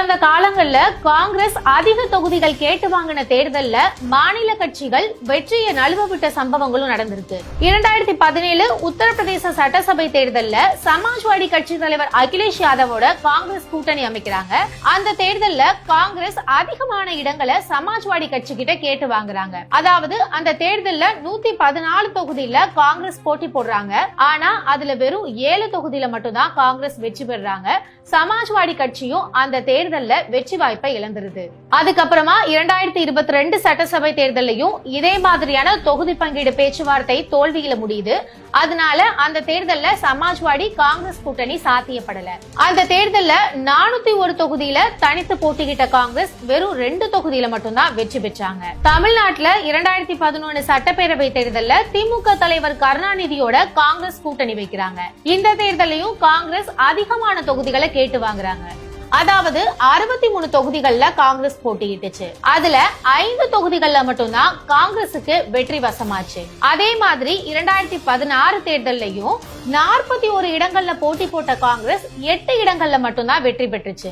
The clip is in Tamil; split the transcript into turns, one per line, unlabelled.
கடந்த காலங்கள்ல காங்கிரஸ் அதிக தொகுதிகள் கேட்டு வாங்கின தேர்தல்ல மாநில கட்சிகள் வெற்றியை நழுவ விட்ட சம்பவங்களும் நடந்திருக்கு. 2017 உத்தரப்பிரதேச சட்டசபை தேர்தல்ல சமாஜ்வாடி கட்சி தலைவர் அகிலேஷ் யாதவோட காங்கிரஸ் கூட்டணி அமைக்கிறாங்க. அந்த தேர்தல்ல காங்கிரஸ் அதிகமான இடங்களை சமாஜ்வாடி கட்சி கிட்ட கேட்டு வாங்குறாங்க. அதாவது அந்த தேர்தல்ல 114 தொகுதியில காங்கிரஸ் போட்டி போடுறாங்க. ஆனா அதுல வெறும் 7 தொகுதியில மட்டும்தான் காங்கிரஸ் வெற்றி பெறாங்க. சமாஜ்வாடி கட்சியும் அந்த தேர்தல்ல வெற்றி வாய்ப்பை இழந்துருது. அதுக்கப்புறமா 2022 சட்டசபை தேர்தலையும் இதே மாதிரியான தொகுதி பங்கீடு பேச்சுவார்த்தை தோல்வியில முடியுது. அதனால அந்த தேர்தல்ல சமாஜ்வாடி காங்கிரஸ் கூட்டணி சாத்தியப்படல. அந்த தேர்தல்ல 401 தொகுதியில தனித்து போட்டியிட்ட காங்கிரஸ் வெறும் 2 தொகுதியில மட்டும்தான் வெற்றி பெற்றாங்க. தமிழ்நாட்டுல 2011 சட்டப்பேரவை தேர்தல்ல திமுக தலைவர் கருணாநிதியோட காங்கிரஸ் கூட்டணி வைக்கிறாங்க. இந்த தேர்தலையும் காங்கிரஸ் அதிகமான தொகுதிகளை கேட்டு வாங்குறாங்க. அதாவது 63 தொகுதிகள்ல காங்கிரஸ் போட்டியிட்டுச்சு. அதுல 5 தொகுதிகள்ல மட்டும்தான் காங்கிரசுக்கு வெற்றி வசமாச்சு. அதே மாதிரி 2016 தேர்தலையும் 41 இடங்கள்ல போட்டி போட்ட காங்கிரஸ் 8 இடங்கள்ல மட்டும்தான் வெற்றி பெற்றுச்சு.